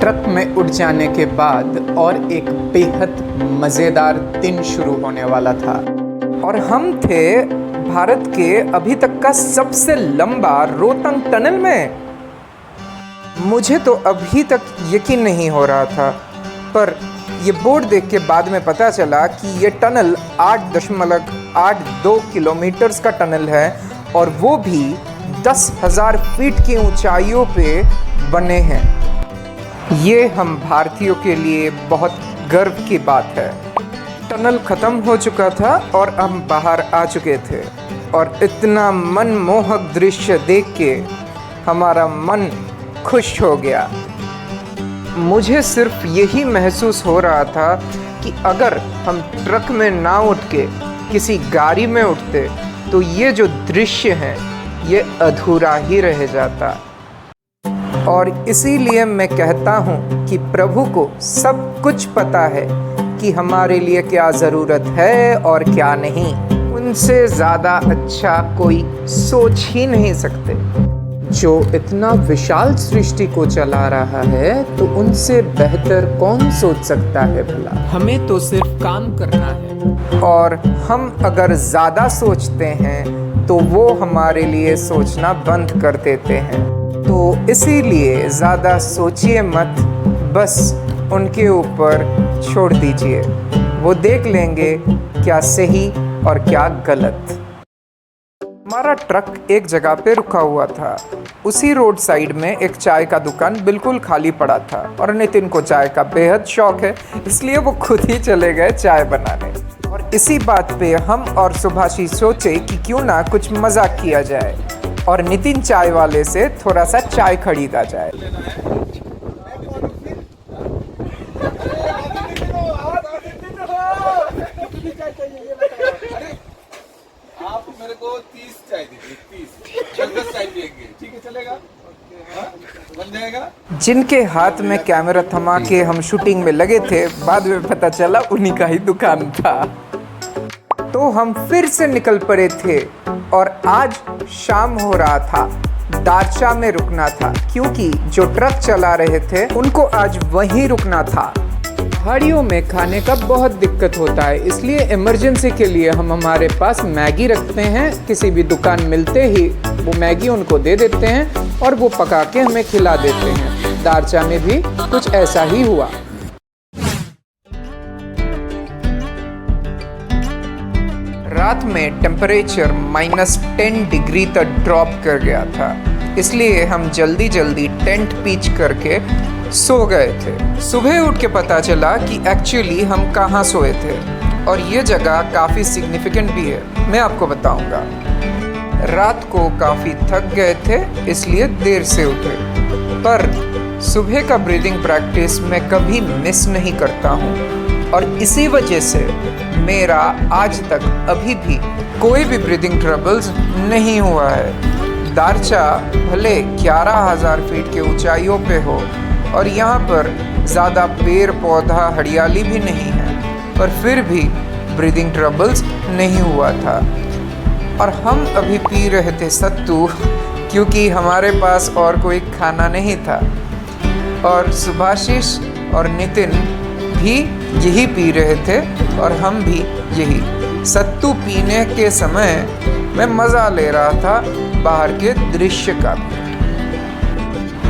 Truck में उठ जाने के बाद और एक बेहद मज़ेदार दिन शुरू होने वाला था और हम थे भारत के अभी तक का सबसे लंबा रोहतांग टनल में। मुझे तो अभी तक यकीन नहीं हो रहा था, पर ये बोर्ड देख के बाद में पता चला कि ये टनल 8.82 किलोमीटर्स का टनल है और वो भी 10,000 फीट की ऊंचाइयों पे बने हैं। ये हम भारतीयों के लिए बहुत गर्व की बात है। टनल ख़त्म हो चुका था और हम बाहर आ चुके थे और इतना मनमोहक दृश्य देख के हमारा मन खुश हो गया। मुझे सिर्फ यही महसूस हो रहा था कि अगर हम ट्रक में ना उठ के किसी गाड़ी में उठते तो ये जो दृश्य है ये अधूरा ही रह जाता। और इसीलिए मैं कहता हूँ कि प्रभु को सब कुछ पता है कि हमारे लिए क्या ज़रूरत है और क्या नहीं। उनसे ज़्यादा अच्छा कोई सोच ही नहीं सकते। जो इतना विशाल सृष्टि को चला रहा है तो उनसे बेहतर कौन सोच सकता है भला। हमें तो सिर्फ काम करना है और हम अगर ज़्यादा सोचते हैं तो वो हमारे लिए सोचना बंद कर देते हैं। तो इसीलिए ज़्यादा सोचिए मत, बस उनके ऊपर छोड़ दीजिए, वो देख लेंगे क्या सही और क्या गलत। हमारा ट्रक एक जगह पे रुका हुआ था। उसी रोड साइड में एक चाय का दुकान बिल्कुल खाली पड़ा था और नितिन को चाय का बेहद शौक है, इसलिए वो खुद ही चले गए चाय बनाने। और इसी बात पे हम और सुभाषी सोचे कि क्यों ना कुछ मजाक किया जाए और नितिन चाय वाले से थोड़ा सा चाय खरीदा जाए। आप मेरे को 30 चाय दीजिए, 30 चाय पिएंगे, ठीक है, चलेगा? बन जाएगा। जिनके हाथ में कैमरा थमा के हम शूटिंग में लगे थे, बाद में पता चला उन्हीं का ही दुकान था। तो हम फिर से निकल पड़े थे और आज शाम हो रहा था। दारचा में रुकना था क्योंकि जो ट्रक चला रहे थे उनको आज वहीं रुकना था। पहाड़ियों में खाने का बहुत दिक्कत होता है, इसलिए इमरजेंसी के लिए हम हमारे पास मैगी रखते हैं। किसी भी दुकान मिलते ही वो मैगी उनको दे देते हैं और वो पका के हमें खिला देते हैं। दारचा में भी कुछ ऐसा ही हुआ। रात में टेम्परेचर -10 डिग्री तक ड्रॉप कर गया था, इसलिए हम जल्दी जल्दी टेंट पिच करके सो गए थे। सुबह उठ के पता चला कि एक्चुअली हम कहाँ सोए थे और ये जगह काफ़ी सिग्निफिकेंट भी है, मैं आपको बताऊंगा। रात को काफ़ी थक गए थे इसलिए देर से उठे, पर सुबह का ब्रीदिंग प्रैक्टिस मैं कभी मिस नहीं करता हूँ और इसी वजह से मेरा आज तक अभी भी कोई भी ब्रीदिंग ट्रबल्स नहीं हुआ है। दारचा भले 11,000 फीट के ऊंचाइयों पे हो और यहाँ पर ज़्यादा पेड़ पौधा हरियाली भी नहीं है, पर फिर भी ब्रीदिंग ट्रबल्स नहीं हुआ था। और हम अभी पी रहे थे सत्तू क्योंकि हमारे पास और कोई खाना नहीं था और सुभाषिश और नितिन भी यही पी रहे थे और हम भी यही। सत्तू पीने के समय मैं मज़ा ले रहा था बाहर के दृश्य का।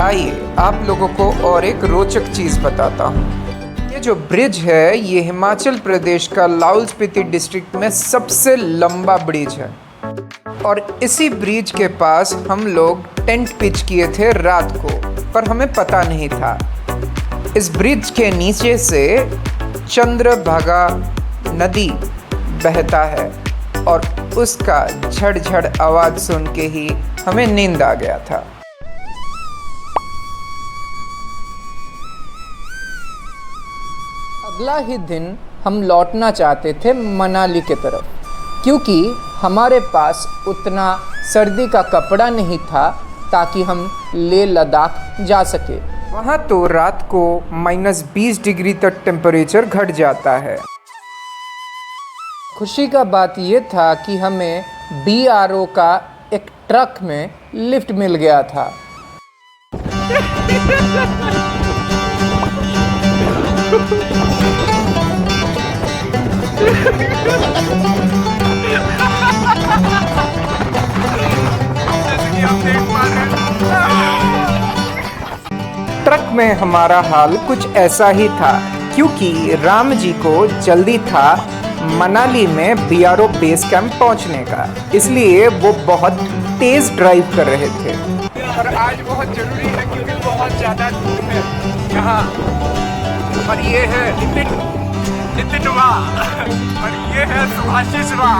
आइए आप लोगों को और एक रोचक चीज़ बताता हूँ। ये जो ब्रिज है ये हिमाचल प्रदेश का लाहौल स्पीति डिस्ट्रिक्ट में सबसे लंबा ब्रिज है और इसी ब्रिज के पास हम लोग टेंट पिच किए थे रात को, पर हमें पता नहीं था। इस ब्रिज के नीचे से चंद्रभागा नदी बहता है और उसका झड़-झड़ आवाज़ सुन के ही हमें नींद आ गया था। अगला ही दिन हम लौटना चाहते थे मनाली की तरफ, क्योंकि हमारे पास उतना सर्दी का कपड़ा नहीं था ताकि हम लेह लद्दाख जा सके। वहाँ तो रात को -20 डिग्री तक टेम्परेचर घट जाता है। खुशी का बात ये था कि हमें BRO का एक ट्रक में लिफ्ट मिल गया था। जैसे कि हम देख पा रहे हैं। ट्रक में हमारा हाल कुछ ऐसा ही था, क्योंकि राम जी को जल्दी था मनाली में BRO बेस कैंप पहुंचने का, इसलिए वो बहुत तेज ड्राइव कर रहे थे। और आज बहुत जरूरी है क्योंकि बहुत ज़्यादा धूप है यहाँ। और ये है नितिन वाह और ये है सुभाषिष वाह।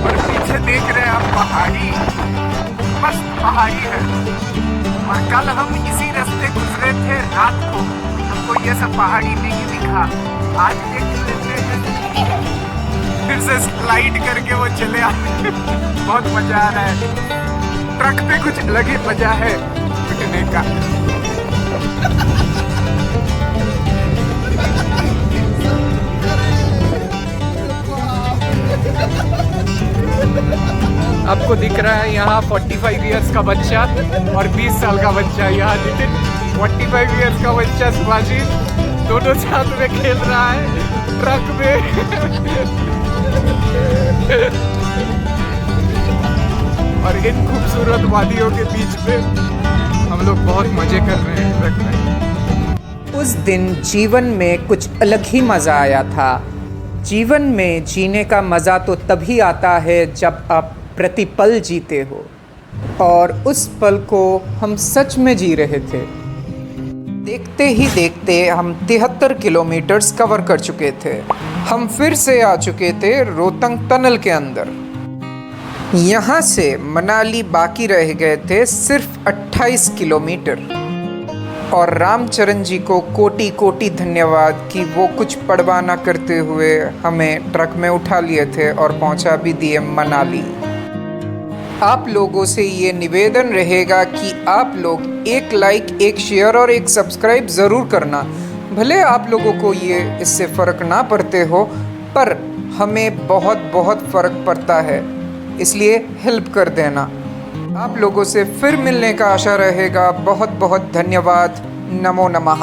और पीछे देख रहे हैं आप पहाड़ी, मस्त पहाड़ी है। और कल हम इसी रास्ते गुजरे थे रात को, हमको ये सब पहाड़ी नहीं दिखा। आज देख लेते हैं, फिर से स्लाइड करके वो चले आए। बहुत मजा आ रहा है, ट्रक पे कुछ अलग ही मजा है पिटने का। आपको दिख रहा है यहाँ 45 इयर्स का बच्चा और 20 साल का बच्चा। यहाँ नितिन 45 इयर्स का बच्चा सुभाषिष दोनों साथ में खेल रहा है ट्रक में। और इन खूबसूरत वादियों के बीच में हम लोग बहुत मजे कर रहे हैं ट्रक में। उस दिन जीवन में कुछ अलग ही मज़ा आया था। जीवन में जीने का मज़ा तो तभी आता है जब आप प्रतिपल जीते हो, और उस पल को हम सच में जी रहे थे। देखते ही देखते हम 73 किलोमीटर्स कवर कर चुके थे। हम फिर से आ चुके थे रोहतंग टनल के अंदर। यहाँ से मनाली बाकी रह गए थे सिर्फ 28 किलोमीटर। और रामचरण जी को कोटि कोटि धन्यवाद कि वो कुछ परवाह न करते हुए हमें ट्रक में उठा लिए थे और पहुँचा भी दिए मनाली। आप लोगों से ये निवेदन रहेगा कि आप लोग एक लाइक, एक शेयर और एक सब्सक्राइब ज़रूर करना। भले आप लोगों को ये इससे फ़र्क ना पड़ते हो, पर हमें बहुत बहुत फ़र्क पड़ता है, इसलिए हेल्प कर देना। आप लोगों से फिर मिलने का आशा रहेगा। बहुत बहुत धन्यवाद। नमो नमः।